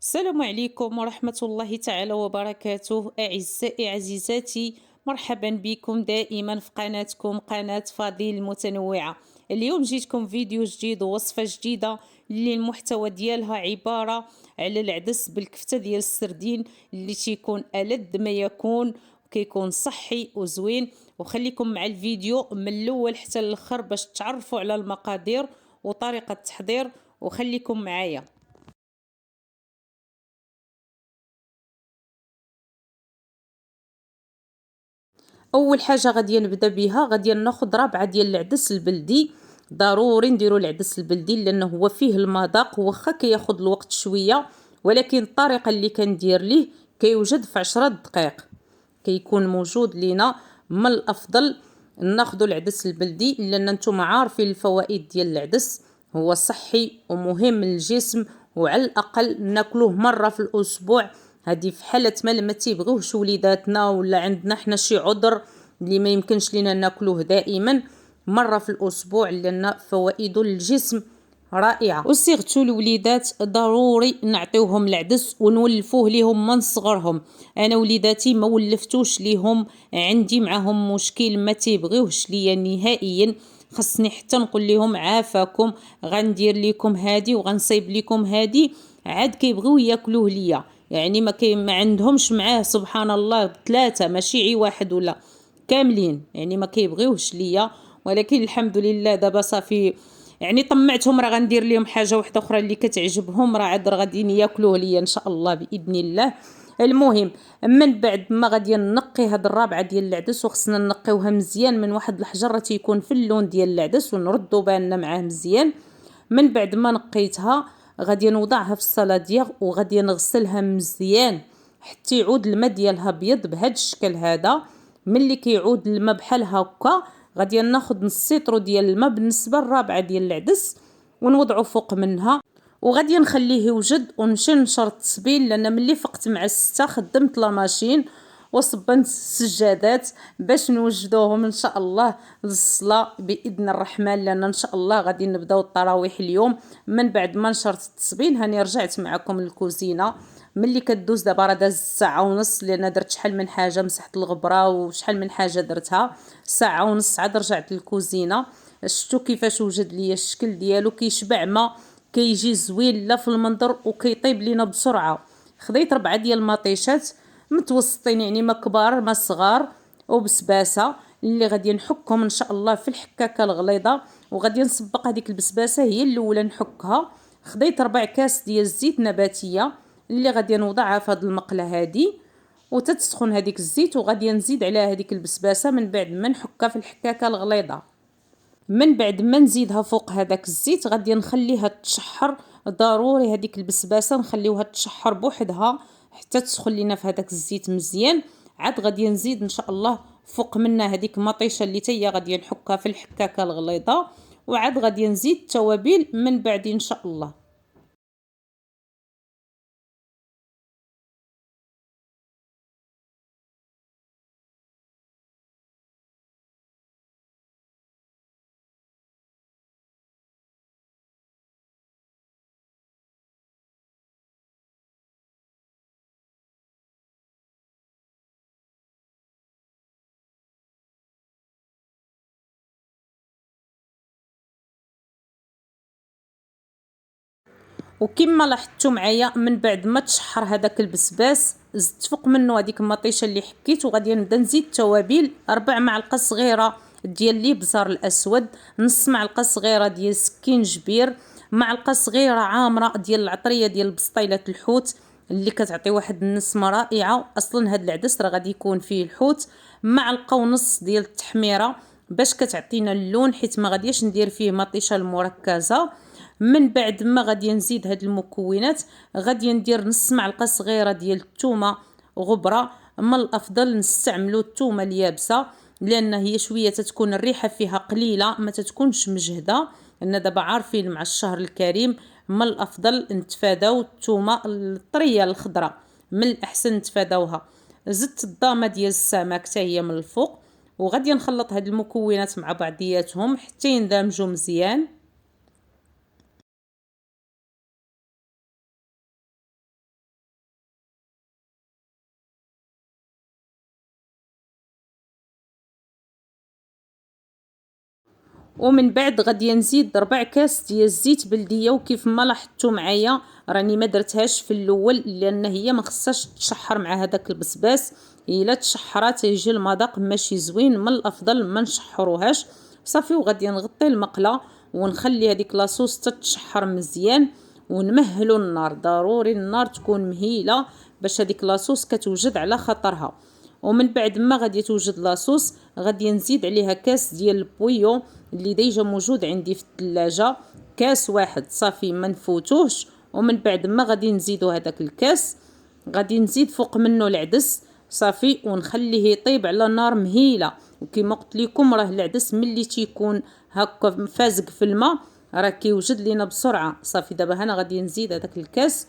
السلام عليكم ورحمة الله تعالى وبركاته، أعزائي عزيزاتي. مرحبا بكم دائما في قناتكم قناة فضيل المتنوعة. اليوم جيتكم فيديو جديد ووصفة جديدة اللي المحتوى ديالها عبارة على العدس بالكفتة ديال السردين اللي تيكون ألذ ما يكون وكيكون صحي وزوين. وخليكم مع الفيديو من الأول حتى الآخر باش تعرفوا على المقادير وطريقة التحضير، وخليكم معايا. اول حاجه غادي نبدا بها، غادي ناخذ ربعه ديال العدس البلدي. ضروري نديروا العدس البلدي لانه هو فيه المذاق، واخا كياخذ الوقت شويه، ولكن الطريقه اللي كندير ليه كيوجد في 10 دقائق، كيكون موجود لينا. من الافضل ناخذوا العدس البلدي لان نتوما عارفين الفوائد ديال العدس، هو صحي ومهم للجسم، وعلى الاقل ناكلوه مره في الاسبوع. هذه في حاله ما تيبغيوش وليداتنا ولا عندنا حنا شي عذر اللي ما يمكنش لينا ناكلوه دائما، مره في الاسبوع لان فوائده للجسم رائعه. وصيغتو الوليدات ضروري نعطيوهم العدس ونولفوه ليهم من صغرهم. انا وليداتي ما ولفتوش ليهم، عندي معاهم مشكل، ما تيبغيوش ليا نهائيا. خصني حتى نقول لهم عافاكم، غندير لكم هادي وغنصيب لكم هادي، عاد كيبغيو ياكلوه ليا. يعني ما عندهمش معاه سبحان الله ثلاثة، ماشي عي واحد ولا كاملين، يعني ما كيبغيوش ليا. ولكن الحمد لله دابا صافي، يعني طمعتهم راه غندير لهم حاجه واحده اخرى اللي كتعجبهم، راه عاد غاديين ياكلوه ليا ان شاء الله باذن الله. المهم، من بعد ما غادي نقي هاد الرابعه ديال العدس، وخصنا نقيوها مزيان من واحد الحجر راه تيكون في اللون ديال العدس، ونردو بالنا معاه مزيان. من بعد ما نقيتها غادي نوضعها في الصلاديغ وغادي نغسلها مزيان حتى يعود الماء ديالها ابيض بهذا الشكل هذا. ملي كيعود الماء بحال هكا غادي ناخذ نص سيطرو ديال الماء بالنسبه للرابعه ديال العدس ونوضعو فوق منها، وغادي نخليه يوجد ونمشي نشر التسبيل، لان ملي فقت مع 6 خدمت لا ماشين وصبنت السجادات باش نوجدوهم ان شاء الله للصلاه باذن الرحمن، لان ان شاء الله غادي نبداو التراويح اليوم. من بعد ما نشرت التسبيل هاني رجعت معكم للكوزينه. ملي كدوز دابا راه داز ساعه ونص، لان درت شحال من حاجه، مسحت الغبره وشحال من حاجه درتها. ساعه ونص عاد رجعت للكوزينه. شفتوا كيفاش وجد ليا الشكل ديالو، كيشبع ما كيجي زوين لا في المنظر وكيطيب لينا بسرعه. خديت 4 ديال المطيشات متوسطين، يعني ما كبار ما صغار، وبسباسه اللي غادي نحكهم ان شاء الله في الحكاكه الغليظه. وغادي نسبق هذيك البسباسه هي الاولى نحكها. خديت 4 كاس ديال الزيت نباتيه اللي غادي نوضعها في هذه المقله هذه وتتسخن هذيك الزيت، وغادي نزيد عليها هذيك البسباسه من بعد ما نحكها في الحكاكه الغليظه. من بعد ما نزيدها فوق هذاك الزيت غادي نخليها تشحر. ضروري هذيك البسباسه نخليوها تشحر بوحدها حتى تسخن لينا في هذاك الزيت مزيان. عاد غادي نزيد ان شاء الله فوق منها هذيك مطيشه اللي تيا غادي نحكها في الحكاكه الغليظه، وعاد غادي نزيد التوابل من بعد ان شاء الله. وكما لاحظتوا معايا من بعد ما تشحر هذاك البسباس زدت فوق منه هذيك المطيشه اللي حكيت، وغادي نبدا نزيد التوابل. 4 معالق صغيره ديال الابزار الاسود، نص معلقه صغيره ديال سكينجبير، معلقه صغيره عامره ديال العطريه ديال بسطيله الحوت اللي كتعطي واحد النسمه رائعه. اصلا هذا العدس راه غادي يكون فيه الحوت. معلقه ونص ديال التحميره باش كتعطينا اللون، حيت ما غاديش ندير فيه مطيشه المركزه. من بعد ما غادي نزيد هاد المكونات غادي ندير نص معلقه صغيره ديال الثومه غبره. من الافضل نستعملوا الثومه اليابسه لان هي شويه تتكون الريحه فيها قليله، ما تتكونش مجهده، لان دابا عارفين مع الشهر الكريم من الافضل نتفاداو الثومه الطريه الخضراء، من الاحسن نتفاداوها. زدت الضامه ديال السمك حتى هي من الفوق، وغادي نخلط هاد المكونات مع بعضياتهم حتى يندمجوا مزيان. ومن بعد غادي نزيد 4 كاس ديال الزيت بلديه، وكيف ما لاحظتوا معايا راني ما درتهاش في الاول لان هي ما خصهاش تشحر مع هذاك البسباس. الا تشحرات يجي المذاق ماشي زوين، من الافضل ما نشحروهاش صافي. وغادي نغطي المقله ونخلي هذيك لاصوص تتشحر مزيان، ونمهلوا النار. ضروري النار تكون مهيله باش هذيك لاصوص كتوجد على خطرها. ومن بعد ما غادي توجد لاصوص غادي نزيد عليها كاس ديال البويو اللي ديجا موجود عندي في الثلاجه، كاس واحد صافي ما نفوتوهش. ومن بعد ما غادي نزيدو هذاك الكاس غادي نزيد فوق منه العدس صافي، ونخليه يطيب على نار مهيله. وكما قلت لكم راه العدس ملي تيكون هكا فازق في الماء راه كيوجد لينا بسرعه. صافي دابا انا غادي نزيد هذاك الكاس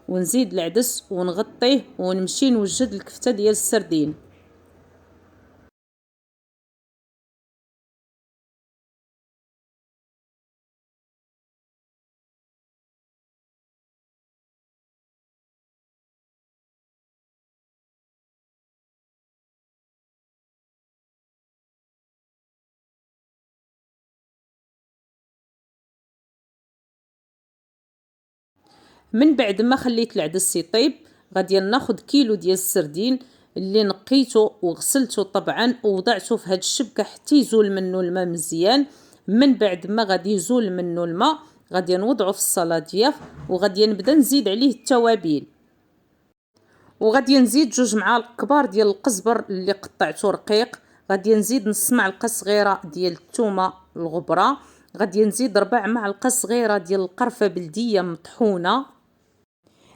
ونزيد العدس ونغطيه ونمشي نوجد الكفته ديال السردين. من بعد ما خليت العدس يطيب غادي ناخذ كيلو ديال السردين اللي نقيته وغسلته طبعا ووضعته في هاد الشبكه حتى يزول منه الماء مزيان. من بعد ما غادي يزول منه الماء غادي نوضعه في الصلادية وغادي نبدا نزيد عليه التوابل. وغادي نزيد 2 معالق كبار ديال القزبر اللي قطعته رقيق، غادي نزيد نص معلقه صغيره ديال الثومه الغبره، غادي نزيد 4 معالق صغيره ديال القرفه بلديه مطحونه.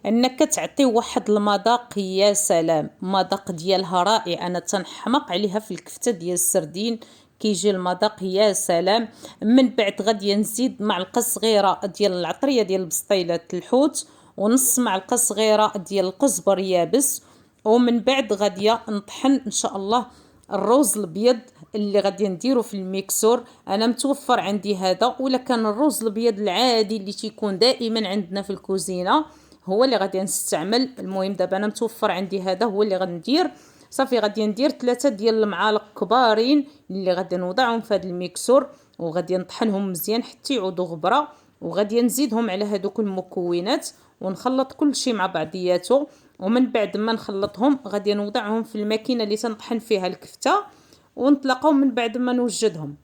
انك تعطي واحد المذاق يا سلام، مذاق ديالها رائع. انا تنحماق عليها في الكفته ديال السردين كيجي المذاق يا سلام. من بعد غادي نزيد معلقه صغيره ديال العطريه ديال بسطيلات الحوت ونص معلقه صغيره ديال القزبر يابس. ومن بعد غادي نطحن ان شاء الله الروز الابيض اللي غادي نديرو في الميكسور. انا متوفر عندي هذا، ولا كان الروز الابيض العادي اللي تيكون دائما عندنا في الكوزينه هو اللي غادي نستعمل. المهم دابا انا متوفر عندي هذا هو اللي غندير. صافي غادي ندير 3 ديال المعالق كبارين اللي غادي نوضعهم في هذا الميكسور وغادي نطحنهم مزيان حتى يعودوا غبره، وغادي نزيدهم على هذوك المكونات ونخلط كل شيء مع بعضياته. ومن بعد ما نخلطهم غادي نوضعهم في الماكينه اللي تنطحن فيها الكفته ونطلقوا من بعد ما نوجدهم.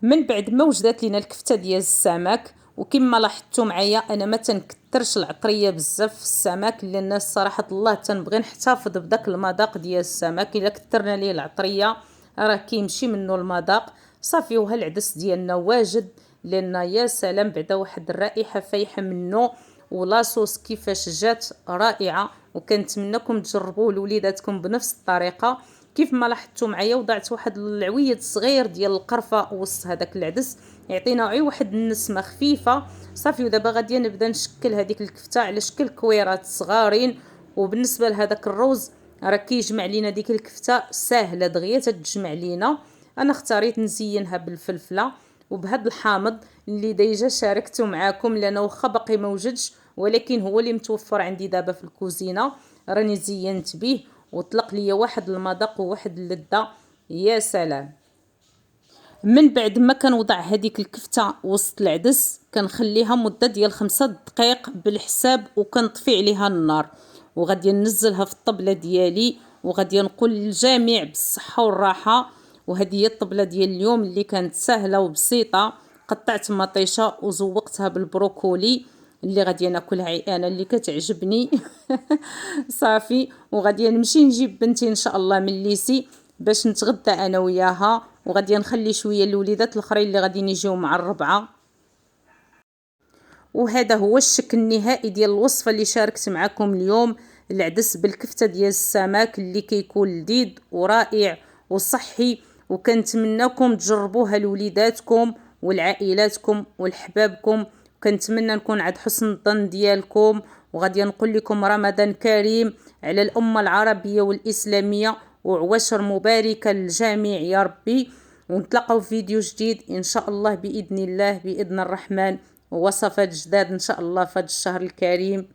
من بعد ما وجدت لينا الكفته ديال السمك، وكما لاحظتوا معايا انا ما تنكثرش العطريه بزاف في السمك لان الصراحه الله تنبغي نحتفظ بداك المذاق ديال السمك. الا كثرنا ليه العطريه راه كيمشي منه المذاق. صافي وها العدس ديالنا واجد لان يا سلام بعدا واحد الرائحه فايحه منه، ولاصوص كيفاش جات رائعه. وكنتمنىكم تجربوه لوليداتكم بنفس الطريقه. كيف ما لاحظتوا معايا وضعت واحد العويد صغير ديال القرفه وسط هذاك العدس يعطينا غير واحد النسمه خفيفه. صافي ودابا غادي نبدا نشكل هذيك الكفته على شكل كويرات صغارين. وبالنسبه لهذاك الروز راه كيجمع لينا ديك الكفته ساهله دغيا تتجمع لينا. انا اختاريت نزينها بالفلفله وبهذا الحامض اللي ديجا شاركته معاكم لان واخا باقي ما وجدش ولكن هو اللي متوفر عندي دابا في الكوزينه راني زينت به وطلق لي واحد المذاق وواحد اللذه يا سلام. من بعد ما كنوضع هذيك الكفته وسط العدس كنخليها مده ديال 5 دقائق بالحساب وكنطفي عليها النار، وغادي ننزلها في الطبله ديالي وغادي نقول للجميع بالصحه والراحه. وهذه هي الطبله ديال اليوم اللي كانت سهله وبسيطه. قطعت مطيشه وزوقتها بالبروكولي اللي غادي ناكلها انا اللي كتعجبني. صافي وغادي نمشي نجيب بنتي ان شاء الله من الليسي باش نتغدى انا وياها، وغادي نخلي شويه الوليدات الاخرين اللي غادي يجيو مع الربعه. وهذا هو الشكل النهائي ديال الوصفه اللي شاركت معكم اليوم، العدس بالكفته ديال السمك اللي كيكون لذيذ ورائع وصحي. وكنتمنىكم تجربوها لوليداتكم والعائلاتكم والحبابكم، وكنتمنى نكون عند حسن الظن ديالكم. وغادي نقول لكم رمضان كريم على الامه العربيه والاسلاميه وعواشر مباركه للجميع يا ربي. ونتلاقاو في فيديو جديد ان شاء الله باذن الله باذن الرحمن، ووصفات جداد ان شاء الله في هذا الشهر الكريم.